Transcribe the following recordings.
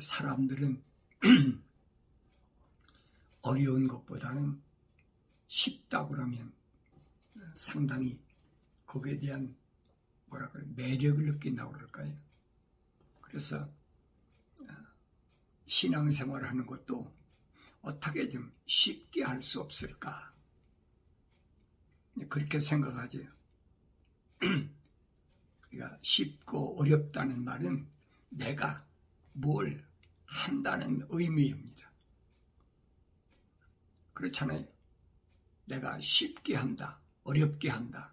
사람들은 어려운 것보다는 쉽다 그러면 상당히 거기에 대한 매력을 느낀다고 그럴까요? 그래서 신앙생활을 하는 것도 어떻게 좀 쉽게 할 수 없을까? 그렇게 생각하죠. 그러니까 쉽고 어렵다는 말은 내가 뭘 한다는 의미입니다. 그렇잖아요. 내가 쉽게 한다, 어렵게 한다.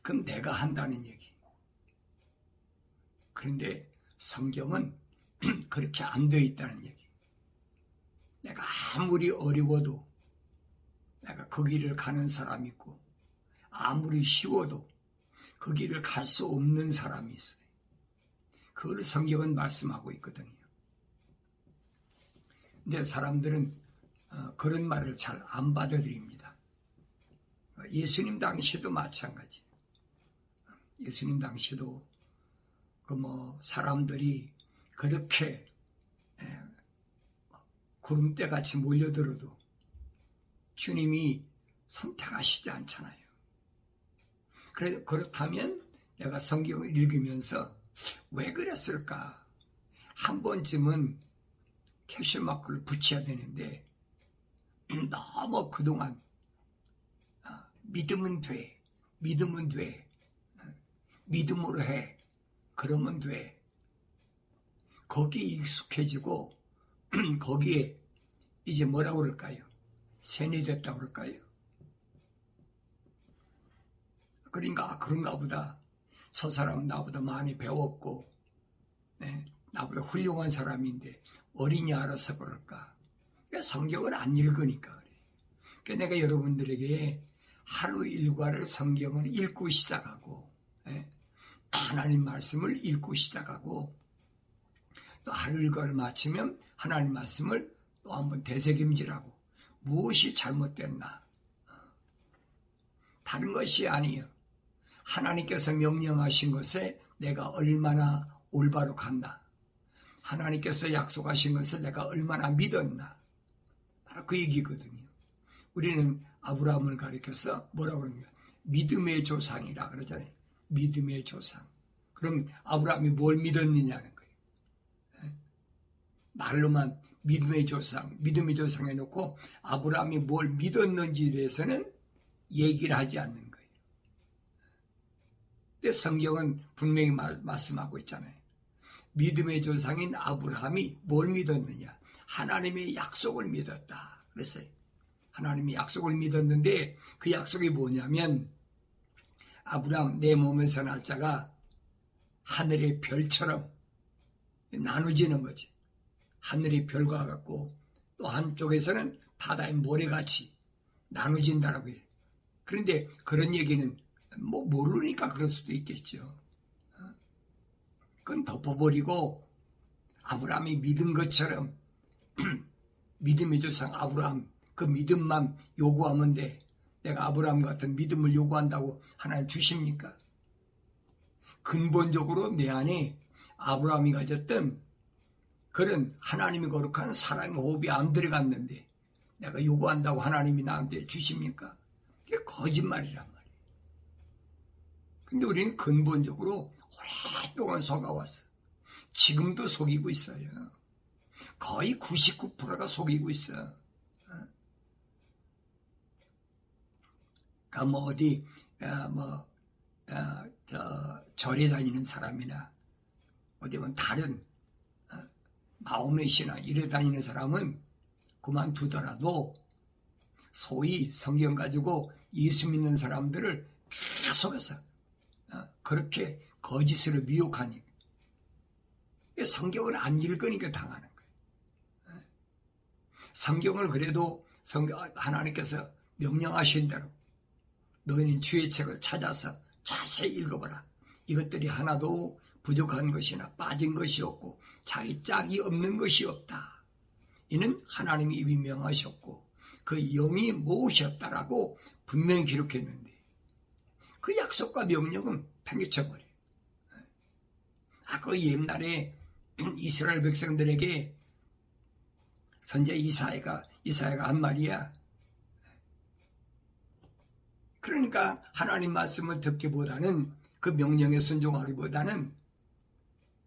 그럼 내가 한다는 얘기. 그런데 성경은 그렇게 안 되어 있다는 얘기. 내가 아무리 어려워도 내가 그 길을 가는 사람이 있고 아무리 쉬워도 그 길을 갈 수 없는 사람이 있어요. 그걸 성경은 말씀하고 있거든요. 근데 사람들은 그런 말을 잘 안 받아들입니다. 예수님 당시도 마찬가지. 예수님 당시도 사람들이 그렇게 구름대같이 몰려들어도 주님이 선택하시지 않잖아요. 그렇다면 내가 성경을 읽으면서 왜 그랬을까? 한 번쯤은 캐셔마크를 붙여야 되는데 너무 그동안 믿으면 돼, 믿으면 돼, 믿음으로 해, 그러면 돼. 거기에 익숙해지고 거기에 이제 뭐라고 그럴까요? 세뇌됐다고 그럴까요? 그러니까 그런가 보다. 저 사람은 나보다 많이 배웠고 나보다 훌륭한 사람인데 어린이 알아서 그럴까? 그러니까 성경을 안 읽으니까 그래. 그러니까 내가 여러분들에게 하루 일과를 성경을 읽고 시작하고 하나님 말씀을 읽고 시작하고 또 하루 일과를 마치면 하나님 말씀을 또 한번 되새김질하고 무엇이 잘못됐나? 다른 것이 아니에요. 하나님께서 명령하신 것에 내가 얼마나 올바로 갔나? 하나님께서 약속하신 것을 내가 얼마나 믿었나? 바로 그 얘기거든요. 우리는 아브라함을 가리켜서 뭐라고 그럽니까? 믿음의 조상이라 그러잖아요. 믿음의 조상. 그럼 아브라함이 뭘 믿었느냐는 거예요. 말로만 믿음의 조상 해놓고 아브라함이 뭘 믿었는지에 대해서는 얘기를 하지 않는 거예요. 근데 성경은 분명히 말씀하고 있잖아요. 믿음의 조상인 아브라함이 뭘 믿었느냐? 하나님의 약속을 믿었다. 그랬어요. 하나님의 약속을 믿었는데 그 약속이 뭐냐면 아브라함 내 몸에서 날 자가 하늘의 별처럼 나눠지는 거지. 하늘의 별과 같고 또 한쪽에서는 바다의 모래같이 나눠진다라고 해요. 그런데 그런 얘기는 모르니까 그럴 수도 있겠죠. 그건 덮어버리고 아브라함이 믿은 것처럼 믿음의 조상 아브라함 그 믿음만 요구하면 돼. 내가 아브라함 같은 믿음을 요구한다고 하나님 주십니까? 근본적으로 내 안에 아브라함이 가졌던 그런 하나님이 거룩한 사랑의 호흡이 안 들어갔는데 내가 요구한다고 하나님이 나한테 주십니까? 그게 거짓말이란 말이에요. 근데 우리는 근본적으로 오랫동안 속아왔어. 지금도 속이고 있어요. 거의 99%가 속이고 있어. 그러니까 어디 절에 다니는 사람이나 어디 보면 다른 마호멧이나 이래 다니는 사람은 그만두더라도 소위 성경 가지고 예수 믿는 사람들을 계속해서 그렇게 거짓으로 미혹하니까 성경을 안 읽으니까 당하는 거예요. 성경을 그래도 하나님께서 명령하신 대로 너희는 주의 책을 찾아서 자세히 읽어보라. 이것들이 하나도 부족한 것이나 빠진 것이 없고 자기 짝이 없는 것이 없다. 이는 하나님이 이미 명하셨고 그 영이 모으셨다라고 분명히 기록했는데 그 약속과 명령은 팽개쳐버려요. 그 옛날에 이스라엘 백성들에게 선지자 이사야가 한 말이야. 그러니까 하나님 말씀을 듣기보다는, 그 명령에 순종하기보다는,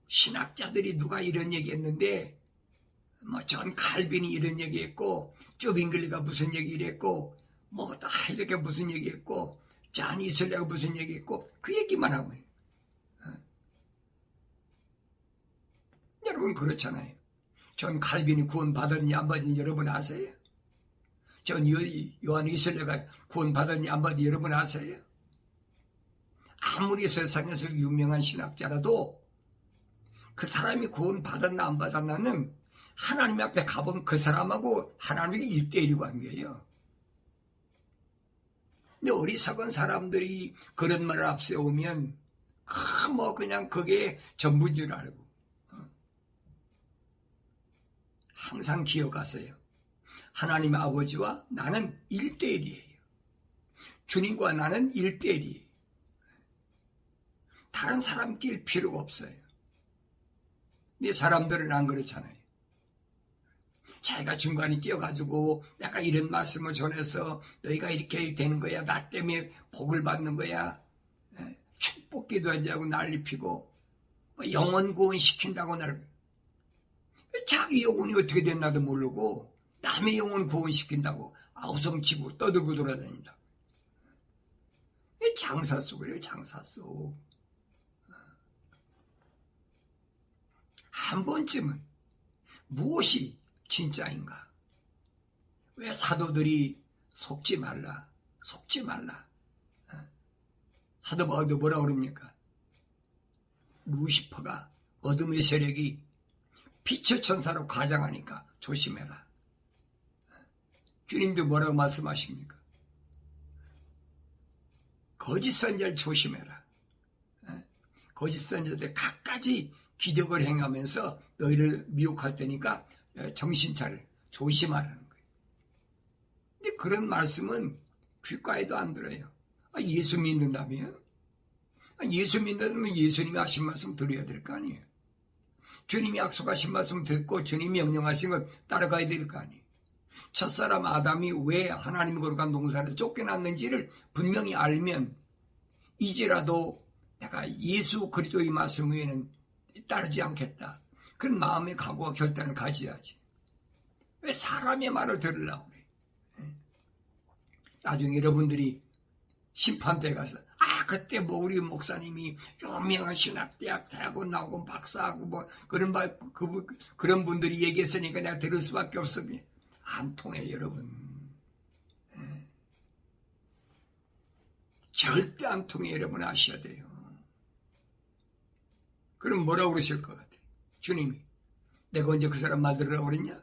신학자들이 누가 이런 얘기했는데, 존 칼빈이 이런 얘기했고, 쪼빙글리가 무슨 얘기를 했고, 이렇게 무슨 얘기했고, 잔 이슬레가 무슨 얘기했고, 그 얘기만 하고 해요. 여러분 그렇잖아요. 존 칼빈이 구원받았니 안 받았니 여러분 아세요? 존 요한 이슬레가 구원받았니 안 받았니 여러분 아세요? 아무리 세상에서 유명한 신학자라도 그 사람이 구원받았나 안 받았나는 하나님 앞에 가본 그 사람하고 하나님이 1대1 관계예요. 근데 어리석은 사람들이 그런 말을 앞세우면 그냥 그게 전부인 줄 알고. 항상 기억하세요. 하나님 아버지와 나는 1대1이에요. 주님과 나는 1대1이에요. 다른 사람 낄 필요가 없어요. 근데 사람들은 안 그렇잖아요. 자기가 중간에 끼어가지고 내가 이런 말씀을 전해서 너희가 이렇게 되는 거야. 나 때문에 복을 받는 거야. 축복 기도하자고 난리 피고 영혼 구원시킨다고 자기 영혼이 어떻게 됐나도 모르고 남의 영혼 구원시킨다고 아우성치고 떠들고 돌아다닌다. 장사 속이래요. 장사 속. 한 번쯤은 무엇이 진짜인가? 왜 사도들이 속지 말라. 사도 바울도 뭐라 그럽니까? 루시퍼가 어둠의 세력이 빛의 천사로 가장하니까 조심해라. 주님도 뭐라고 말씀하십니까? 거짓 선지자를 조심해라. 거짓 선지자들 갖가지 기적을 행하면서 너희를 미혹할 테니까 정신 차려 조심하라는 거예요. 근데 그런 말씀은 귓가에도 안 들어요. 예수 믿는다며? 예수 믿는다면 예수님이 하신 말씀 들어야 될 거 아니에요. 주님이 약속하신 말씀 듣고 주님이 명령하신 걸 따라가야 될 거 아니에요. 첫사람 아담이 왜 하나님의 거룩한 동산에서 쫓겨났는지를 분명히 알면 이제라도 내가 예수 그리스도의 말씀 외에는 따르지 않겠다. 그런 마음의 각오와 결단을 가져야지. 왜 사람의 말을 들으려고 그래? 나중에 여러분들이 심판대에 가서 그때 우리 목사님이 유명한 신학대학 대학원 나오고 박사하고 그런 분들이 얘기했으니까 내가 들을 수밖에 없으면 안 통해 여러분. 절대 안 통해 여러분 아셔야 돼요. 그럼 뭐라고 그러실 것 같아? 주님이 내가 언제 그 사람 말 들으라고 그랬냐?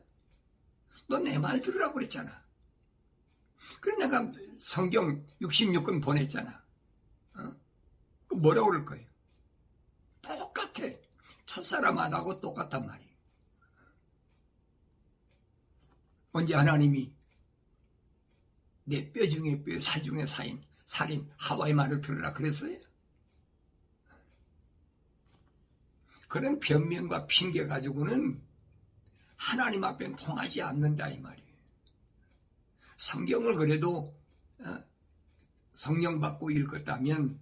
너 내 말 들으라고 그랬잖아. 그래 내가 성경 66권 보냈잖아. 뭐라고 그럴 거예요? 똑같아. 첫사람하고 똑같단 말이에요. 언제 하나님이 내 뼈 중에 뼈, 살 중에 살인 하와의 말을 들으라 그랬어요? 그런 변명과 핑계 가지고는 하나님 앞에 통하지 않는다 이 말이에요. 성경을 그래도 성령 받고 읽었다면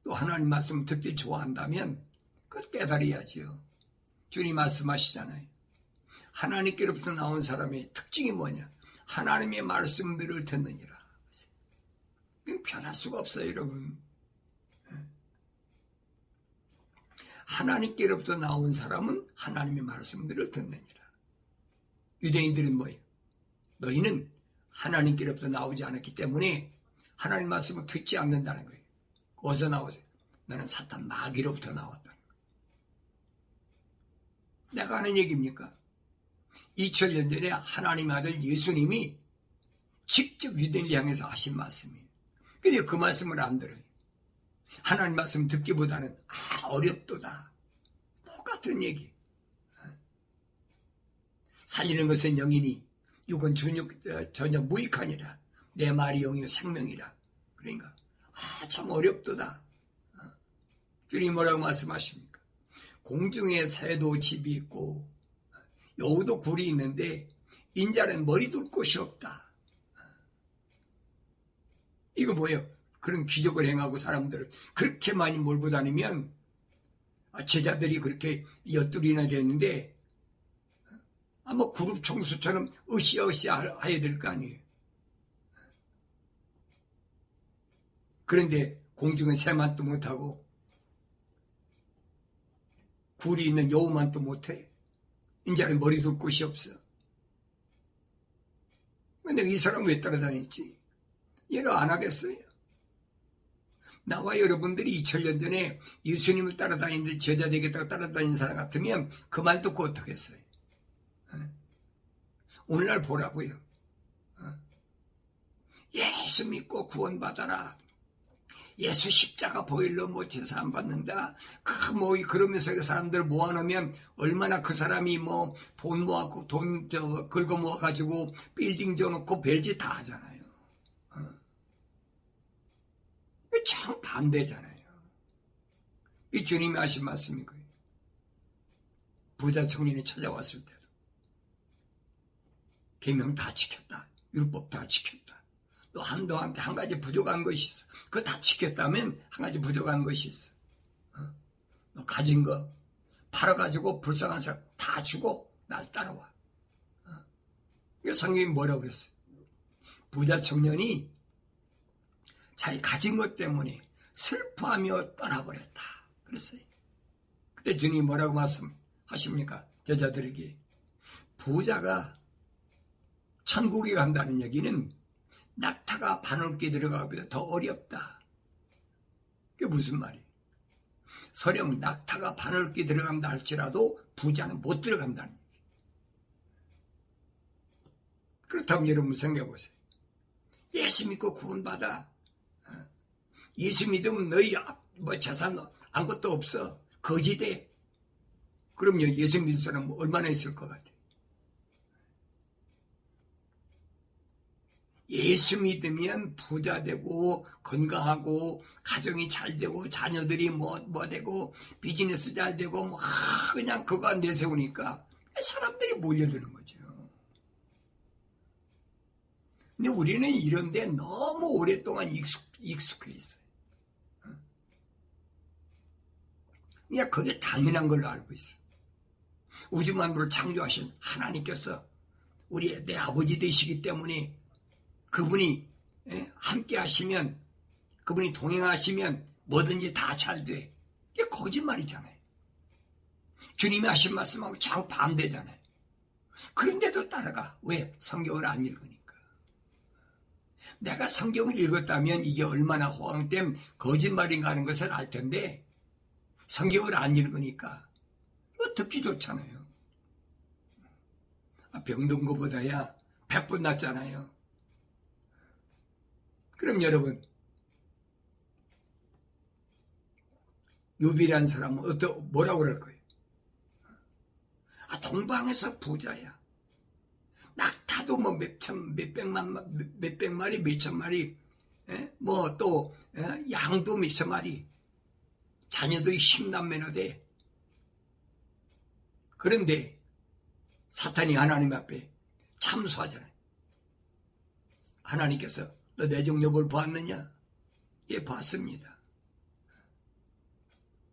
또 하나님 말씀 듣길 좋아한다면 그걸 깨달아야죠. 주님 말씀하시잖아요. 하나님께로부터 나온 사람의 특징이 뭐냐? 하나님의 말씀들을 듣느니라. 그건 변할 수가 없어요, 여러분. 하나님께로부터 나온 사람은 하나님의 말씀들을 듣느니라. 유대인들은 뭐예요? 너희는 하나님께로부터 나오지 않았기 때문에 하나님 말씀을 듣지 않는다는 거예요. 어디서 나오세요? 나는 사탄 마귀로부터 나왔다는 거예요. 내가 하는 얘기입니까? 2000년 전에 하나님의 아들 예수님이 직접 유대인을 향해서 하신 말씀이에요. 근데 그 말씀을 안 들어요. 하나님 말씀 듣기보다는 어렵도다. 똑같은 얘기. 살리는 것은 영이니 육은 전혀 무익하니라. 내 말이 영이요 생명이라. 그러니까 참 어렵도다. 주님 뭐라고 말씀하십니까? 공중에 새도 집이 있고 여우도 굴이 있는데 인자는 머리 둘 곳이 없다. 이거 뭐예요? 그런 기적을 행하고 사람들을 그렇게 많이 몰고 다니면 제자들이 그렇게 12이나 됐는데 아마 그룹 총수처럼 으쌰으쌰 해야 될 거 아니에요. 그런데 공중은 새만도 못하고 굴이 있는 여우만도 못해. 인자는 머리 둘 곳이 없어. 근데 이 사람 왜 따라다녔지? 얘는 안 하겠어요. 나와 여러분들이 2000년 전에 예수님을 따라다니는데 제자 되겠다고 따라다니는 사람 같으면 그 말 듣고 어떻겠어요? 오늘날 보라고요. 예수 믿고 구원받아라. 예수 십자가 보일러 뭐 제사 안 받는다. 그러면서 그 사람들 모아놓으면 얼마나 그 사람이 뭐 돈 모아고 돈 긁어 모아가지고 빌딩 줘놓고 별짓 다 하잖아요. 참 반대잖아요. 이 주님이 하신 말씀이 거예요. 부자 청년이 찾아왔을 때도 계명 다 지켰다. 율법 다 지켰다. 또 한동안한테 한 가지 부족한 것이 있어. 그거 다 지켰다면 한 가지 부족한 것이 있어. 너 가진 거 팔아가지고 불쌍한 사람 다 주고 날 따라와. 성경이 뭐라고 그랬어요? 부자 청년이 자기 가진 것 때문에 슬퍼하며 떠나버렸다. 그랬어요. 그때 주님이 뭐라고 말씀하십니까? 여자들에게 부자가 천국에 간다는 얘기는 낙타가 바늘귀에 들어가기보다 더 어렵다. 그게 무슨 말이에요? 설령 낙타가 바늘귀에 들어간다 할지라도 부자는 못 들어간다는 얘기예요. 그렇다면 여러분 생각해 보세요. 예수 믿고 구원받아. 예수 믿으면 너희 뭐 재산 아무것도 없어. 거지돼. 그럼요, 예수 믿을 사람 얼마나 있을 것 같아. 예수 믿으면 부자 되고 건강하고 가정이 잘 되고 자녀들이 뭐 되고 비즈니스 잘 되고 뭐 그냥 그거 내세우니까 사람들이 몰려드는 거죠. 근데 우리는 이런데 너무 오랫동안 익숙해 있어요. 그냥 그게 당연한 걸로 알고 있어. 우주 만물을 창조하신 하나님께서 내 아버지 되시기 때문에 그분이 함께 하시면, 그분이 동행하시면 뭐든지 다 잘 돼. 이게 거짓말이잖아요. 주님이 하신 말씀하고 정반대잖아요. 그런데도 따라가. 왜? 성경을 안 읽으니까. 내가 성경을 읽었다면 이게 얼마나 호황된 거짓말인가 하는 것을 알 텐데 성경을 안 읽으니까 듣기 좋잖아요. 병든 것보다야 100번 낫잖아요. 그럼 여러분, 욥이라는 사람은 뭐라고 그럴 거예요? 동방에서 부자야. 낙타도 뭐 몇백 마리, 몇천 마리, 뭐 또 양도 몇천 마리, 자녀도 10남매나 돼. 그런데 사탄이 하나님 앞에 참수하잖아요. 하나님께서 너 내종 욥을 보았느냐? 예, 봤습니다.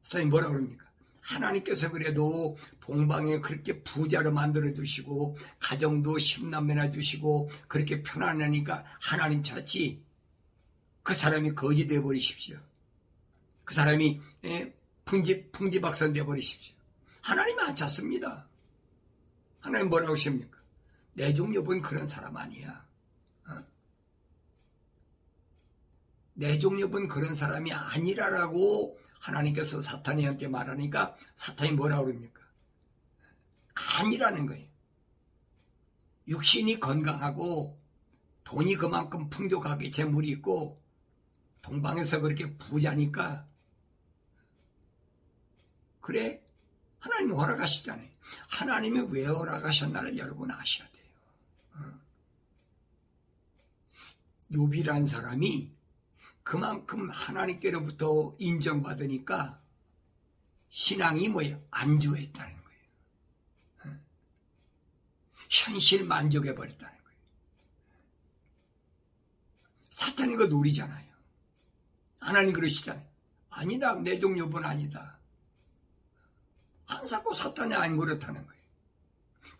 사탄이 뭐라 그럽니까? 하나님께서 그래도 동방에 그렇게 부자로 만들어 주시고 가정도 10남매나 주시고 그렇게 편안하니까 하나님 찾지 그 사람이 거지 되어버리십시오. 그 사람이 풍지박산 되어버리십시오. 하나님 안 찾습니다. 하나님 뭐라고 하십니까? 내종 욥은 그런 사람 아니야. 내종 욥은 그런 사람이 아니라라고 하나님께서 사탄이한테 말하니까 사탄이 뭐라고 그럽니까? 아니라는 거예요. 육신이 건강하고 돈이 그만큼 풍족하게 재물이 있고 동방에서 그렇게 부자니까 그래? 하나님이 허락하시잖아요. 하나님이 왜 허락하셨나를 여러분 아셔야 돼요. 욥이란 사람이 그만큼 하나님께로부터 인정받으니까 신앙이 뭐예요? 안주했다는 거예요. 현실 만족해버렸다는 거예요. 사탄이 그 노리잖아요. 하나님 그러시잖아요. 아니다. 내 종류분 아니다. 한사코 사탄이 안 그렇다는 거예요.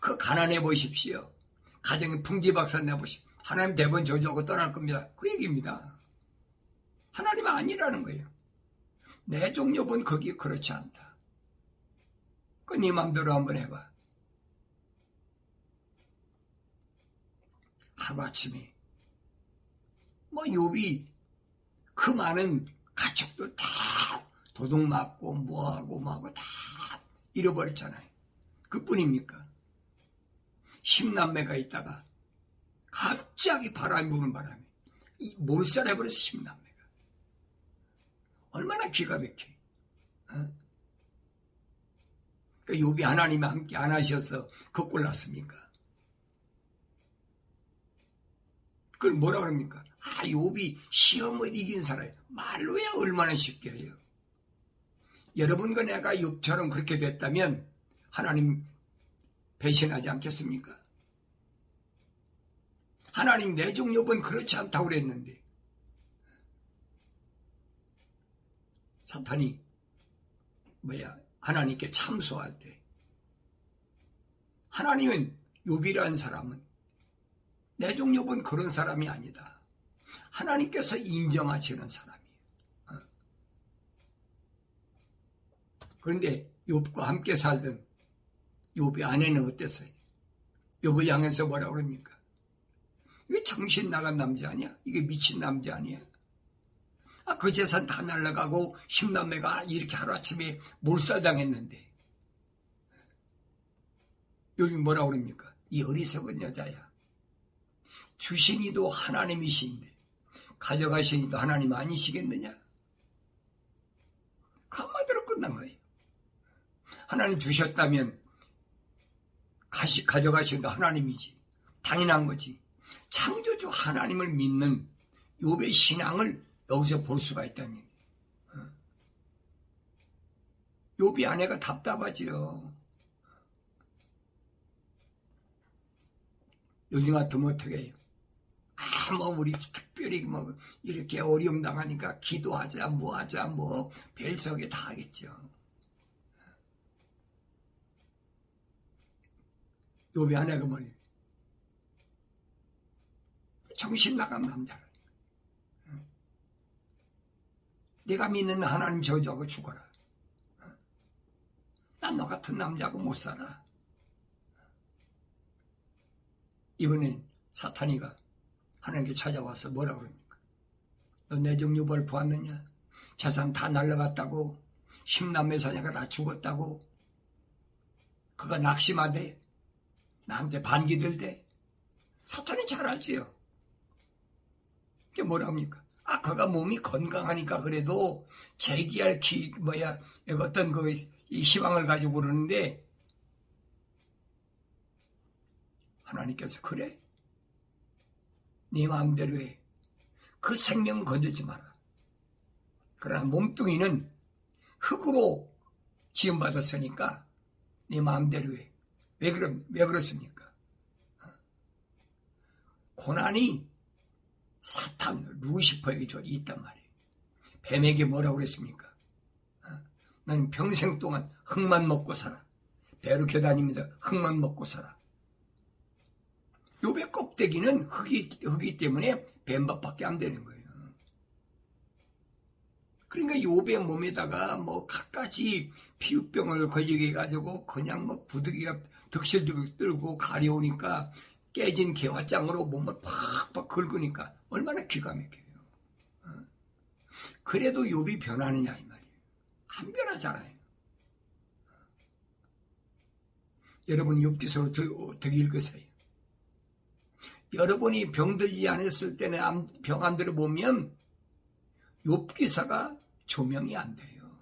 그 가난해 보십시오. 가정에 풍지박산 내보십시오. 하나님 대번 저주하고 떠날 겁니다. 그 얘기입니다. 하나님 아니라는 거예요. 내 종류분 거기 그렇지 않다. 그 네 맘대로 한번 해봐. 하루아침에 뭐 욥이 그 많은 가축들 다 도둑 맞고 뭐하고 다 잃어버렸잖아요. 그뿐입니까? 10남매가 있다가 갑자기 바람이 부는 바람에 몰살해버렸어. 10남매가. 얼마나 기가 막혀. 그러니까 욥이 하나님이 함께 안 하셔서 그 꼴 났습니까? 그걸 뭐라 그럽니까? 욥이 시험을 이긴 사람이에요. 말로야 얼마나 쉽게 해요. 여러분과 내가 욥처럼 그렇게 됐다면 하나님 배신하지 않겠습니까? 하나님 내 종 욥은 그렇지 않다고 그랬는데 사탄이 하나님께 참소할 때 하나님은 욥이라는 사람은 내 종 욥은 그런 사람이 아니다. 하나님께서 인정하시는 사람이에요. 그런데 욥과 함께 살던 욥의 아내는 어땠어요? 욥을 향해서 뭐라고 그럽니까? 이게 정신 나간 남자 아니야? 이게 미친 남자 아니야? 그 재산 다 날라가고 10남매가 이렇게 하루아침에 몰살당했는데 욥이 뭐라고 그럽니까? 이 어리석은 여자야. 주신 이도 하나님이신데 가져가신 이도 하나님 아니시겠느냐? 그 한마디로 끝난 거예요. 하나님 주셨다면 가져가신 이도 하나님이지. 당연한 거지. 창조주 하나님을 믿는 욥의 신앙을 여기서 볼 수가 있다는 얘기예요. 욥이 아내가 답답하지요. 요즘 같으면 어떻게 해요? 우리 특별히 이렇게 어려움 당하니까 기도하자, 뭐하자, 벨석에 다 하겠죠. 욥의 아내가 뭐예요? 정신 나간 남자를. 내가 믿는 하나님 저주하고 죽어라. 난 너 같은 남자하고 못 살아. 이번엔 사탄이가 하나님께 찾아와서 뭐라고 그럽니까? 너 내 종 욥을 보았느냐? 재산 다 날라갔다고 10남매 자녀가 다 죽었다고 그가 낙심하대 나한테 반기들대. 사탄이 잘 알지요. 이게 뭐라 합니까? 그가 몸이 건강하니까 그래도 재기할 어떤 이 희망을 가지고 그러는데 하나님께서 그래? 네 마음대로 해. 그 생명 건들지 마라. 그러나 몸뚱이는 흙으로 지음받았으니까 네 마음대로 해. 왜 그렇습니까? 고난이 사탄, 루시퍼에게 있단 말이에요. 뱀에게 뭐라고 그랬습니까? 나는 평생 동안 흙만 먹고 살아. 배로 겨다닙니다. 흙만 먹고 살아. 욥의 껍데기는 흙이 때문에 뱀밥밖에 안 되는 거예요. 그러니까 욥의 몸에다가 갖가지 피부병을 걸리게 해가지고 그냥 구더기가 득실득실 떨고 가려우니까 깨진 개화장으로 몸을 팍팍 긁으니까 얼마나 기가 막혀요. 그래도 욥이 변하느냐 이 말이에요. 안 변하잖아요. 여러분 욥기서를 어떻게 읽으세요? 여러분이 병들지 않았을 때는 병 안 들어보면 욥기서가 조명이 안 돼요.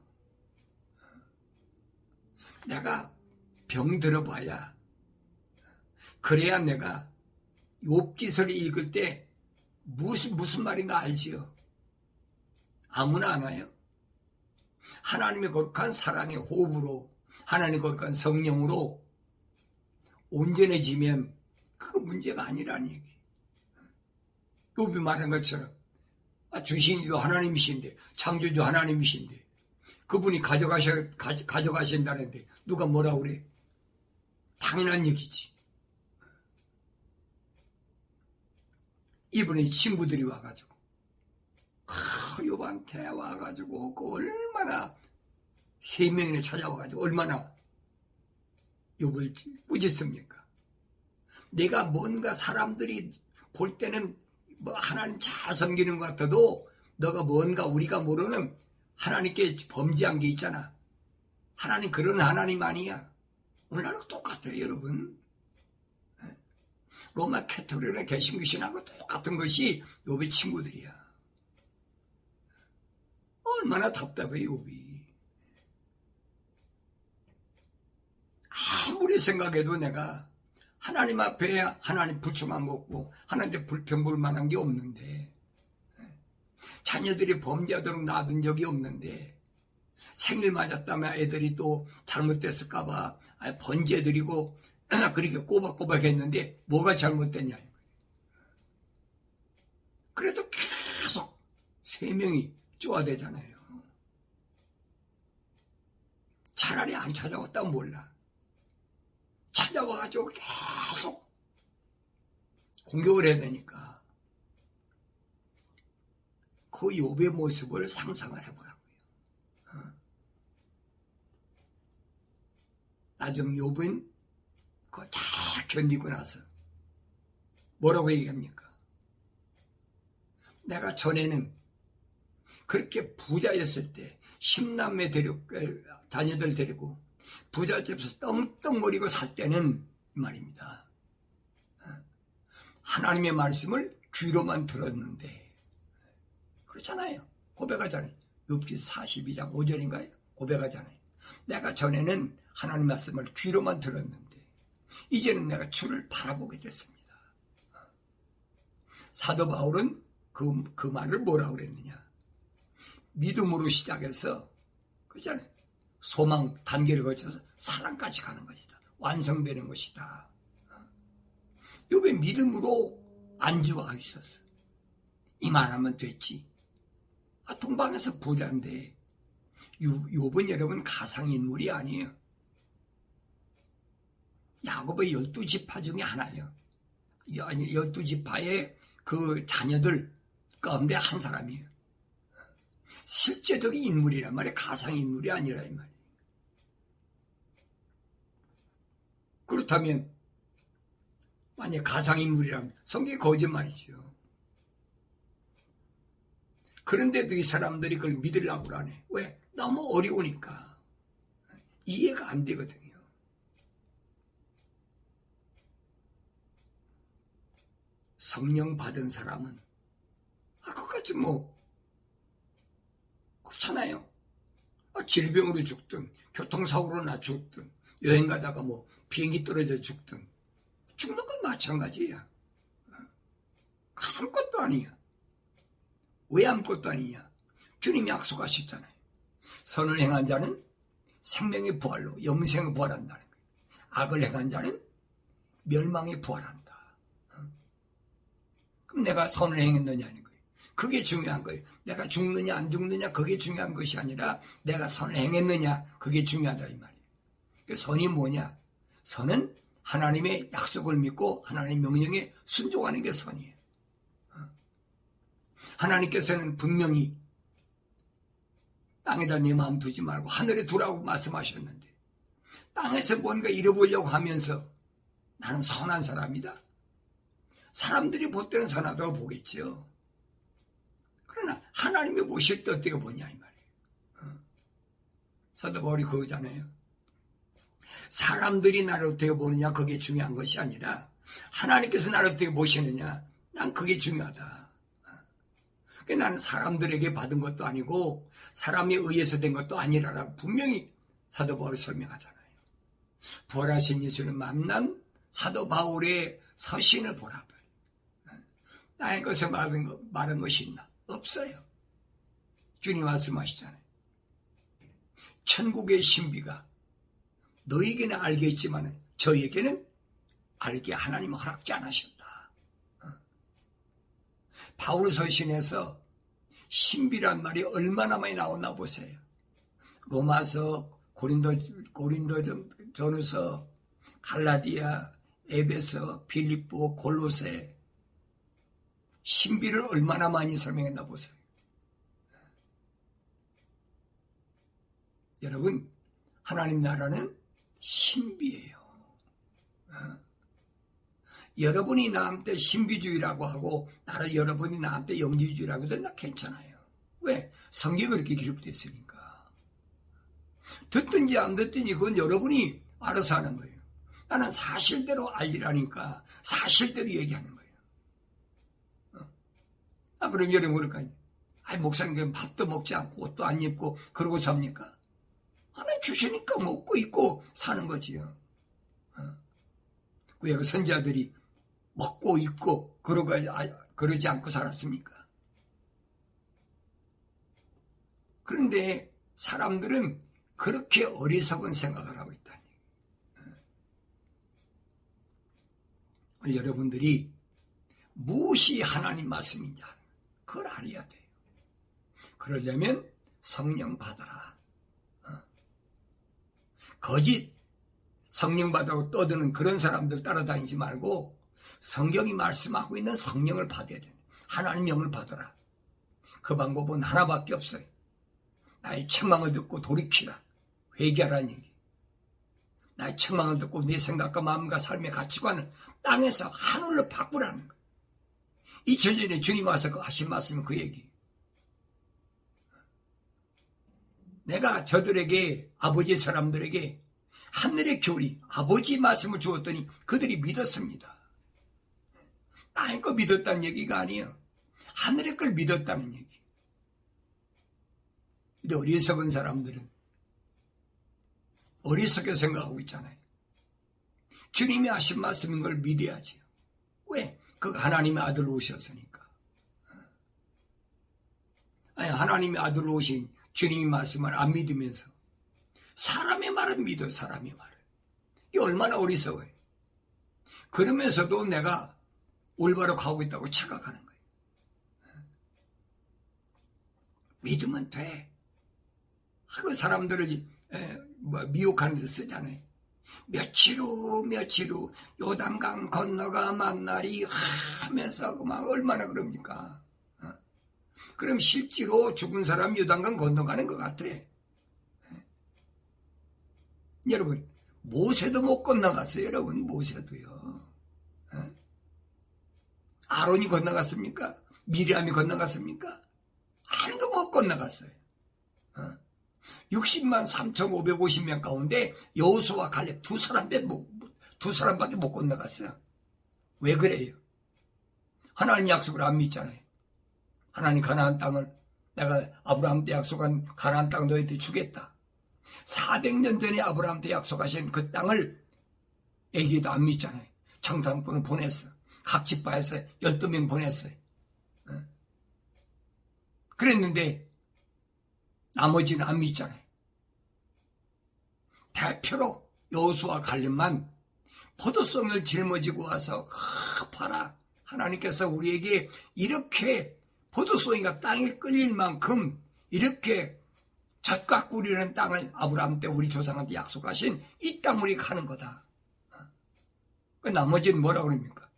내가 병 들어봐야 그래야 내가 욥기서를 읽을 때 무슨 말인가 알지요. 아무나 안 와요. 하나님의 거룩한 사랑의 호흡으로 하나님의 거룩한 성령으로 온전해지면 그거 문제가 아니라는 얘기. 욥이 말한 것처럼 주신이도 하나님이신데 창조주 하나님이신데 그분이 가져가신다는데 누가 뭐라 그래? 당연한 얘기지. 이번에 친구들이 와가지고 욥한테 와가지고 그 얼마나 3명이나 찾아와가지고 얼마나 욥을 꾸짖습니까? 내가 뭔가 사람들이 볼 때는 뭐 하나님 잘 섬기는 것 같아도 너가 뭔가 우리가 모르는 하나님께 범죄한 게 있잖아. 하나님 그런 하나님 아니야. 오늘날은 똑같아요, 여러분. 로마 캐토릭이나 개신교신하고 똑같은 것이 욥의 친구들이야. 얼마나 답답해, 욥이. 아무리 생각해도 내가 하나님 앞에 하나님 불충한 거 없고 하나님한테 불평불만한 게 없는데 자녀들이 범죄하도록 놔둔 적이 없는데 생일 맞았다면 애들이 또 잘못됐을까봐 번제드리고 그렇게 꼬박꼬박 했는데 뭐가 잘못됐냐. 그래도 계속 3명이 쪼아대잖아요. 차라리 안 찾아왔다면 몰라. 찾아와가지고 계속 공격을 해야 되니까 그 욥의 모습을 상상을 해보라고요. 나중에 욥은 그거 다 견디고 나서 뭐라고 얘기합니까? 내가 전에는 그렇게 부자였을 때 10남매 자녀들 데리고 부자 집에서 떵떵거리고 살 때는 말입니다. 하나님의 말씀을 귀로만 들었는데 그렇잖아요. 고백하잖아요. 욥기 42장 5절인가요? 고백하잖아요. 내가 전에는 하나님 말씀을 귀로만 들었는데 이제는 내가 주를 바라보게 됐습니다. 사도 바울은 그 말을 뭐라고 그랬느냐. 믿음으로 시작해서 그렇잖아요. 소망 단계를 거쳐서 사랑까지 가는 것이다. 완성되는 것이다. 욥의 믿음으로 안주하고 있었어. 이만하면 됐지. 동방에서 부자인데 욥은 여러분 가상인물이 아니에요. 야곱의 12지파 중에 하나예요. 12지파의 그 자녀들 가운데 한 사람이에요. 실제적인 인물이란 말이에요. 가상인물이 아니라 이 말이에요. 그렇다면 만약 가상인물이라면 성경이 거짓말이죠. 그런데도 이 사람들이 그걸 믿으려고 하네. 왜? 너무 어려우니까. 이해가 안 되거든요. 성령 받은 사람은 그것까지 그렇잖아요. 질병으로 죽든 교통사고로 나 죽든 여행 가다가 비행기 떨어져 죽든 죽는 건 마찬가지야. 아무것도 아니야. 왜 아무것도 아니냐? 주님이 약속하셨잖아요. 선을 행한 자는 생명의 부활로 영생의 부활한다는 거예요. 악을 행한 자는 멸망의 부활한다. 그럼 내가 선을 행했느냐는 거예요. 그게 중요한 거예요. 내가 죽느냐 안 죽느냐 그게 중요한 것이 아니라 내가 선을 행했느냐 그게 중요하다 이 말이에요. 선이 뭐냐? 선은 하나님의 약속을 믿고 하나님의 명령에 순종하는 게 선이에요. 하나님께서는 분명히 땅에다 내 마음 두지 말고 하늘에 두라고 말씀하셨는데 땅에서 뭔가 잃어보려고 하면서 나는 선한 사람이다. 사람들이 볼 때는 선하다고 보겠죠. 그러나 하나님이 보실 때 어떻게 보냐 이 말이에요. 사도 바울이 그거잖아요. 사람들이 나를 어떻게 보느냐 그게 중요한 것이 아니라 하나님께서 나를 어떻게 보시느냐 난 그게 중요하다. 나는 사람들에게 받은 것도 아니고 사람에 의해서 된 것도 아니라라고 분명히 사도 바울이 설명하잖아요. 부활하신 예수를 만난 사도 바울의 서신을 보라. 나의 것에 말한 것이 있나? 없어요. 주님 말씀하시잖아요. 천국의 신비가 너에게는 알겠지만 저에게는 알게 하나님은 허락지 않으셨다. 바울 서신에서 신비란 말이 얼마나 많이 나오나 보세요. 로마서, 고린도전서, 갈라디아, 에베소, 빌립보, 골로새 신비를 얼마나 많이 설명했나 보세요. 여러분, 하나님 나라는 신비예요. 여러분이 나한테 신비주의라고 하고 여러분이 나한테 영지주의라고 해도 나 괜찮아요. 왜? 성경에 그렇게 기록되어 있으니까. 듣든지 안 듣든지 그건 여러분이 알아서 하는 거예요. 나는 사실대로 알리라니까 사실대로 얘기하는 거예요. 그럼 여러분 그럴까요? 목사님 밥도 먹지 않고 옷도 안 입고 그러고 삽니까? 하나님 주시니까 먹고 입고 사는 거지요. 왜 그 선지자들이 먹고 입고 그러지 않고 살았습니까? 그런데 사람들은 그렇게 어리석은 생각을 하고 있다니. 여러분들이 무엇이 하나님 말씀이냐 그걸 알아야 돼요. 그러려면 성령 받아라. 거짓 성령 받아고 떠드는 그런 사람들 따라다니지 말고 성경이 말씀하고 있는 성령을 받아야 돼. 하나님 영을 받아라. 그 방법은 하나밖에 없어요. 나의 책망을 듣고 돌이키라. 회개하라는 얘기. 나의 책망을 듣고 내 생각과 마음과 삶의 가치관을 땅에서 하늘로 바꾸라는 거예요. 2000년 전에 주님 와서 하신 말씀은 그 얘기. 내가 저들에게 아버지 사람들에게 하늘의 교리 아버지 말씀을 주었더니 그들이 믿었습니다. 땅의 거 믿었다는 얘기가 아니에요. 하늘의 걸 믿었다는 얘기. 근데 어리석은 사람들은 어리석게 생각하고 있잖아요. 주님이 하신 말씀인 걸 믿어야지요. 왜? 그 하나님의 아들로 오셨으니까. 하나님의 아들로 오신 주님의 말씀을 안 믿으면서 사람의 말을 믿어. 사람의 말을. 이게 얼마나 어리석어요. 그러면서도 내가 올바로 가고 있다고 착각하는 거예요. 믿으면 돼. 그 사람들을 미혹하는 데 쓰잖아요. 며칠 후 요단강 건너가 만나리 하면서 막 얼마나 그럽니까? 그럼 실제로 죽은 사람 요단강 건너가는 것 같아. 여러분 모세도 못 건너갔어요. 여러분 모세도요. 아론이 건너갔습니까? 미리암이 건너갔습니까? 한도 못 건너갔어요. 60만 3,550명 가운데 여호수아와 갈렙 두 사람밖에 못 건너갔어요. 왜 그래요? 하나님 약속을 안 믿잖아요. 하나님 가나안 땅을 내가 아브라함한테 약속한 가나안 땅을 너희한테 주겠다. 400년 전에 아브라함한테 약속하신 그 땅을 얘기해도 안 믿잖아요. 청산꾼을 보냈어. 각 지파에서 12명 보냈어요. 그랬는데 나머지는 안 믿잖아요. 대표로 여호수아 갈렙만 포도송을 짊어지고 와서 봐라. 하나님께서 우리에게 이렇게 포도송이가 땅에 끌릴 만큼 이렇게 젖과 꿀이라는 땅을 아브라함 때 우리 조상한테 약속하신 이 땅 우리 가는 거다. 그 나머지는 뭐라고 그럽니까?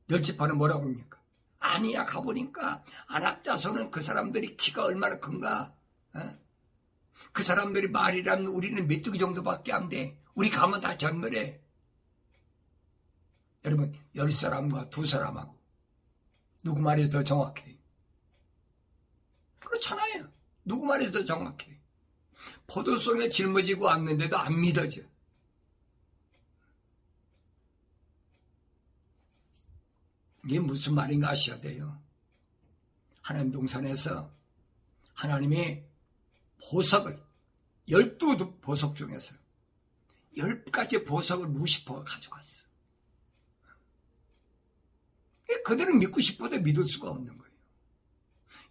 열지파는 뭐라고 그럽니까? 아니야 가보니까 안악자손은 그 사람들이 키가 얼마나 큰가? 그 사람들이 말이라면 우리는 메뚜기 정도밖에 안 돼. 우리 가면 다 전멸해. 여러분 10사람과 2사람하고 누구 말이 더 정확해? 그렇잖아요. 누구 말이 더 정확해? 포도송에 짊어지고 왔는데도 안 믿어져. 이게 무슨 말인가 아셔야 돼요. 하나님 동산에서 하나님의 보석을 12보석 중에서 10가지 보석을 루시퍼가 가져갔어. 그들은 믿고 싶어도 믿을 수가 없는 거예요.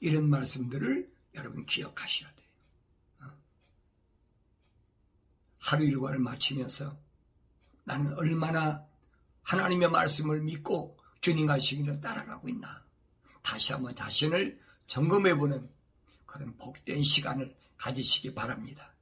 이런 말씀들을 여러분 기억하셔야 돼요. 하루 일과를 마치면서 나는 얼마나 하나님의 말씀을 믿고 주님 가신 길을 따라가고 있나. 다시 한번 자신을 점검해보는 그런 복된 시간을 가지시기 바랍니다.